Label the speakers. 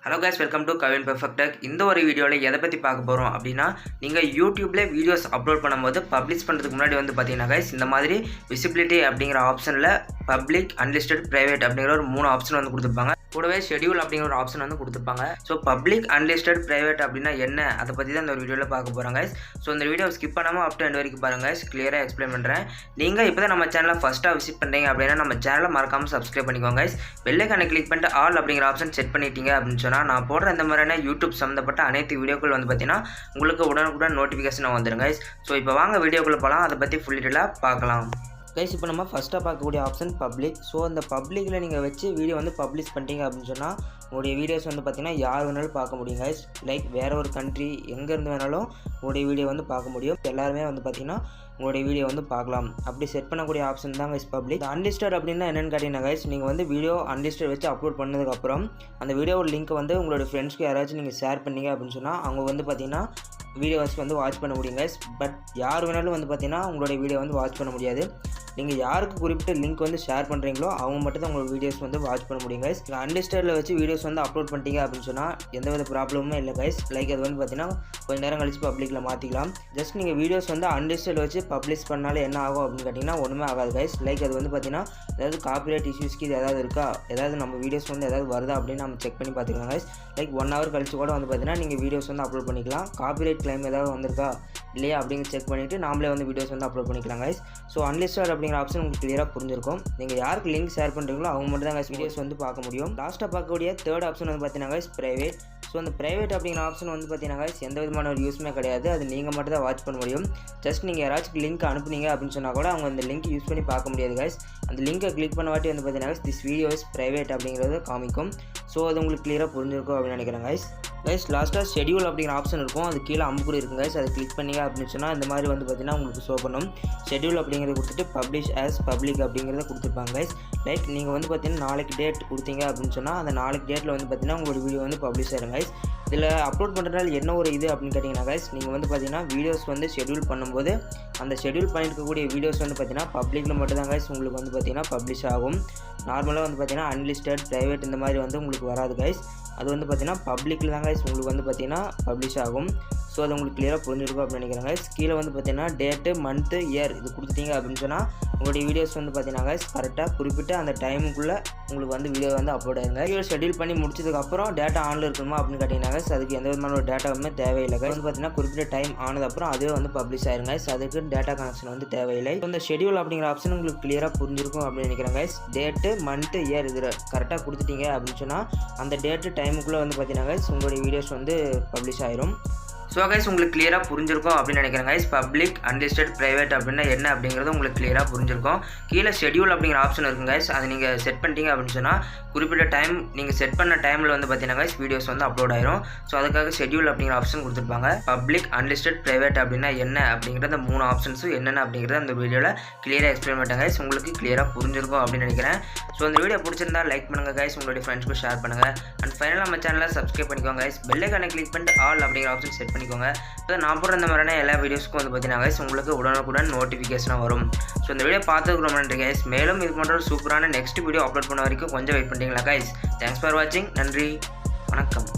Speaker 1: Hello guys, welcome to Kavin Perfect Tech. இந்த ஒரு வீடியோல எதை பத்தி பார்க்க போறோம் அப்படினா நீங்க YouTubeல வீடியோஸ் அப்லோட் பண்ணும்போது பப்ளிஷ் பண்றதுக்கு முன்னாடி வந்து பாத்தீங்கன்னா guys இந்த மாதிரி visibility அப்படிங்கற ஆப்ஷன்ல public, unlisted, private அப்படிங்கற ஒரு மூணு ஆப்ஷன் வந்து கொடுத்திருப்பாங்க. கூடவே schedule அப்படிங்கற ஒரு ஆப்ஷன் வந்து கொடுத்திருப்பாங்க. சோ public, unlisted, private அப்படினா என்ன அத பத்தி தான் இந்த வீடியோல பார்க்க போறோம் guys. சோ இந்த வீடியோ ஸ்கிப் பண்ணாம up to end வரைக்கும் பாருங்க guys. கிளியரா எக்ஸ்பிளைன் பண்றேன். நீங்க இப்போதான் நம்ம சேனலை ஃபர்ஸ்டா விசிட் பண்றீங்க அப்படினா நம்ம சேனலை மறக்காம Subscribe பண்ணிக்கோங்க guys. பெல் ஐகானை கிளிக் பண்ணிட்டு ஆல் அப்படிங்கற ஆப்ஷன் செட் பண்ணிட்டீங்க அப்படினு சொன்னா நான் போடுற இந்த மாதிரியான யூடியூப் சம்பந்தப்பட்ட அனைத்து வீடியோக்கள் வந்து பார்த்தீங்கன்னா உங்களுக்கு உடனுக்குடன் நோட்டிஃபிகேஷன் வந்துடும் guys. ஸோ இப்போ வாங்க வீடியோக்குள்ளே போகலாம், அதை பற்றி ஃபுல் டீட்டெயிலாக பார்க்கலாம் guys. இப்போ நம்ம ஃபஸ்ட்டாக பார்க்கக்கூடிய ஆப்ஷன் பப்ளிக். ஸோ அந்த பப்ளிக்கில் நீங்கள் வச்சு வீடியோ வந்து பப்ளிஷ் பண்ணிட்டீங்க அப்படின்னு சொன்னால் உங்களுடைய வீடியோஸ் வந்து பார்த்திங்கன்னா யார் வேணாலும் பார்க்க முடியும் guys. லைக் வேறு ஒரு கண்ட்ரி எங்கேருந்து வேணாலும் உங்களுடைய வீடியோ வந்து பார்க்க முடியும். எல்லாருமே வந்து பார்த்திங்கன்னா உங்களுடைய வீடியோ வந்து பார்க்கலாம். அப்படி செட் பண்ணக்கூடிய ஆப்ஷன் தான் guys பப்ளிக். அன்லிஸ்டட் அப்படின்னா என்னென்னு கேட்டிங்கன்னா guys, நீங்கள் வந்து வீடியோ அன்லிஸ்டட் வச்சு அப்லோட் பண்ணதுக்கப்புறம் அந்த வீடியோ லிங்க் வந்து உங்களுடைய ஃப்ரெண்ட்ஸ்க்கு யாராச்சும் நீங்கள் ஷேர் பண்ணீங்க அப்படின்னு சொன்னால் அவங்க வந்து பார்த்திங்கன்னா வீடியோஸ் வந்து வாட்ச் பண்ண முடியும் guys. பட் யார் வேணாலும் வந்து பார்த்திங்கன்னா உங்களுடைய வீடியோ வந்து வாட்ச் பண்ண முடியாது. நீங்கள் யாருக்கு குறிப்பிட்ட லிங்க் வந்து ஷேர் பண்ணுறீங்களோ அவங்க மட்டும் தான் உங்களோட வீடியோஸ் வந்து வாட்ச் பண்ண முடியும் guys. அன்லிஸ்டடில் வச்சு வீடியோஸ் வந்து அப்லோட் பண்ணிட்டீங்க அப்படின்னு சொன்னால் எந்தவித ப்ராப்ளமுமே இல்லை guys. லைக் அது வந்து பார்த்தீங்கன்னா கொஞ்சம் நேரம் கழிச்சு பப்ளிக்கில் மாற்றிக்கலாம். ஜஸ்ட் நீங்கள் வீடியோஸ் வந்து அன்லிஸ்டடில் வச்சு பப்ளிஷ் பண்ணாலே என்ன ஆகும் அப்படின்னு கேட்டிங்கன்னா ஒன்றுமே ஆகாது guys. லைக் அது வந்து பார்த்தீங்கன்னா ஏதாவது காப்பிரைட் இஷ்யூஸ்க்கு இது ஏதாவது இருக்கா, ஏதாவது நம்ம வீடியோஸ் வந்து ஏதாவது வருதா அப்படின்னு நம்ம செக் பண்ணி பார்த்துக்கலாம் guys. லைக் 1 hour கழிச்சு கூட வந்து பார்த்தீங்கன்னா நீங்கள் வீடியோஸ் வந்து அப்லோட் பண்ணிக்கலாம். காப்பிரைட் கிளைம் ஏதாவது வந்திருக்கா இல்லையா அப்படிங்க செக் பண்ணிவிட்டு நாமளே வந்து வீடியோஸ் வந்து அப்லோட் பண்ணிக்கலாம் guys. ஸோ அன்லிஸ்டட் அப்படிங்கிற ஆப்ஷன் உங்களுக்கு கிளியராக புரிஞ்சிருக்கும். நீங்கள் யாருக்கு லிங்க் ஷேர் பண்ணுறீங்களோ அவங்க மட்டும் தான் guys வீடியோஸ் வந்து பார்க்க முடியும். லாஸ்ட்டாக பார்க்கக்கூடிய தேர்ட் ஆப்ஷன் வந்து பார்த்தீங்கன்னா guys ப்ரைவேட். ஸோ அந்த ப்ரைவேட் அப்படிங்கிற ஆப்ஷன் வந்து பார்த்தீங்கன்னா guys எந்த விதமான ஒரு யூஸுமே கிடையாது. அது நீங்கள் மட்டும் தான் வாட்ச் பண்ண முடியும். ஜஸ்ட் நீங்கள் யாராச்சும் லிங்க் அனுப்புனீங்க அப்படின்னு சொன்னால் கூட அவங்க அந்த லிங்க் யூஸ் பண்ணி பார்க்க முடியாது guys. அந்த லிங்கை கிளிக் பண்ண வாட்டி வந்து பார்த்தீங்கன்னா guys this video is private அப்படிங்கிறது காமிக்கும். ஸோ அது உங்களுக்கு கிளியராக புரிஞ்சிருக்கும் அப்படின்னு நினைக்கிறேன் guys. லாஸ்ட்டாக ஷெடியூல் அப்படிங்கிற ஆப்ஷன் இருக்கும், அது கீழே அம்புக்குறி இருக்கும் guys. அதை கிளிக் பண்ணிங்க அப்படின்னு சொன்னால் இந்த மாதிரி வந்து பார்த்தீங்கன்னா உங்களுக்கு ஷோ பண்ணும். ஷெடியூல் அப்படிங்கிறத கொடுத்துட்டு பப்ளிஷ் ஆஸ் பப்ளிக் அப்படிங்கிறத கொடுத்துருப்பாங்க guys. லைக் நீங்கள் வந்து பார்த்தீங்கன்னா நாளைக்கு டேட் கொடுத்தீங்க அப்படின்னு சொன்னால் அந்த நாளைக்கு டேட்டில் வந்து பார்த்தீங்கன்னா உங்களோட வீடியோ வந்து பப்ளிஷ் ஆகிடும் guys. இதில் அப்லோட் பண்ணுறதுனால என்ன ஒரு இது அப்படின்னு கேட்டிங்கன்னா guys, நீங்கள் வந்து பார்த்தீங்கன்னா வீடியோஸ் வந்து ஷெடியூல் பண்ணும்போது அந்த ஷெடியூல் பண்ணியிருக்கக்கூடிய வீடியோஸ் வந்து பார்த்தீங்கன்னா பப்ளிக்கில் மட்டும் தான் guys உங்களுக்கு வந்து பார்த்தீங்கன்னா பப்ளிஷ் ஆகும். நார்மலாக வந்து பார்த்தீங்கன்னா அன்லிஸ்டட், ப்ரைவேட் இந்த மாதிரி வந்து உங்களுக்கு வராது guys. அது வந்து பார்த்தீங்கன்னா பப்ளிக்கில் தான் guys உங்களுக்கு வந்து பார்த்தீங்கன்னா பப்ளிஷ் ஆகும். ஸோ அது உங்களுக்கு கிளியராக புரிஞ்சிருக்கும் அப்படின்னு நினைக்கிறேன் guys. கீழே வந்து பார்த்தீங்கன்னா டேட்டு, மந்த்து, இயர் இது கொடுத்துட்டீங்க அப்படின்னு சொன்னால் உங்களுடைய வீடியோஸ் வந்து பார்த்தீங்கன்னா guys கரெக்டாக குறிப்பிட்ட அந்த டைமுக்குள்ளே உங்களுக்கு வந்து வீடியோ வந்து அப்லோட் ஆகுங்க. வீடியோ ஷெடியூல் பண்ணி முடிச்சதுக்கப்புறம் டேட்டா ஆனில் இருக்கணுமா அப்படின்னு கேட்டிங்கன்னா guys அதுக்கு எந்த விதமான ஒரு டேட்டாவுமே தேவையில்லை guys. வந்து பார்த்தீங்கன்னா குறிப்பிட்ட டைம் ஆனதுக்கப்புறம் அதுவே வந்து பப்ளிஷ் ஆயிருங்க guys. அதுக்கு டேட்டா கனெக்ஷன் வந்து தேவையில்லை. இந்த ஷெடியூல் அப்படிங்கிற ஆப்ஷன் உங்களுக்கு கிளியராக புரிஞ்சிருக்கும் அப்படின்னு நினைக்கிறேன் guys. டேட்டு, மந்த்து, இயர் இது கரெக்டாக கொடுத்துட்டீங்க அப்படின்னு சொன்னால் அந்த டேட்டு டைமுக்குள்ளே வந்து பார்த்தீங்கன்னா guys உங்களுடைய வீடியோஸ் வந்து பப்ளிஷ் ஆயிரும். ஸோ கைஸ் உங்களுக்கு கிளியராக புரிஞ்சிருக்கும் அப்படின்னு நினைக்கிறேன் guys. பப்ளிக், அன்லிஸ்டட், ப்ரைவேட் அப்படின்னா என்ன அப்படிங்கிறது உங்களுக்கு கிளியராக புரிஞ்சிருக்கும். கீழே ஷெடியூல் அப்படிங்கிற ஆப்ஷன் இருக்கும் guys. அதை நீங்கள் செட் பண்ணிட்டீங்க அப்படின்னு சொன்னால் குறிப்பிட்ட டைம் நீங்கள் செட் பண்ண டைமில் வந்து பார்த்தீங்கன்னா guys வீடியோஸ் வந்து அப்லோட் ஆயிரும். ஸோ அதுக்காக ஷெடியூல் அப்படிங்கிற ஆப்ஷன் கொடுத்துருப்பாங்க. பப்ளிக், அன்லிஸ்டட், ப்ரைவேட் அப்படின்னா என்ன அப்படிங்கிற அந்த மூணு ஆப்ஷன்ஸும் என்னென்ன அப்படிங்கிறத அந்த வீடியோவில் கிளியராக எக்ஸ்பிளைன் பண்ணிட்டேன் guys. உங்களுக்கு கிளியராக புரிஞ்சிருக்கும் அப்படின்னு நினைக்கிறேன். ஸோ இந்த வீடியோ பிடிச்சிருந்தா லைக் பண்ணுங்கள் guys, உங்களுடைய ஃப்ரெண்ட்ஸ்க்கு ஷேர் பண்ணுங்கள். அண்ட் ஃபைனலாக நம்ம சேனலை Subscribe பண்ணிக்கோங்க guys. பெல் ஐகானை கிளிக் பண்ணிட்டு ஆல் அப்படிங்கிற ஆப்ஷன் செட் பண்ணிக்கோங்க. இப்போ நான் போடுற இந்த மாதிரியான எல்லா வீடியோஸ்க்கும் வந்து பார்த்தீங்கன்னா guys உங்களுக்கு உடனுக்குடன் நோட்டிஃபிகேஷனாக வரும். ஸோ இந்த வீடியோ பார்த்ததுக்கு ரொம்ப நன்றி guys. மேலும் இது போன்ற ஒரு சூப்பரான நெக்ஸ்ட் வீடியோ அப்லோட் பண்ண வரைக்கும் கொஞ்சம் வெயிட் பண்ணுறீங்களா guys. தேங்க்ஸ் ஃபார் வாட்சிங். நன்றி, வணக்கம்.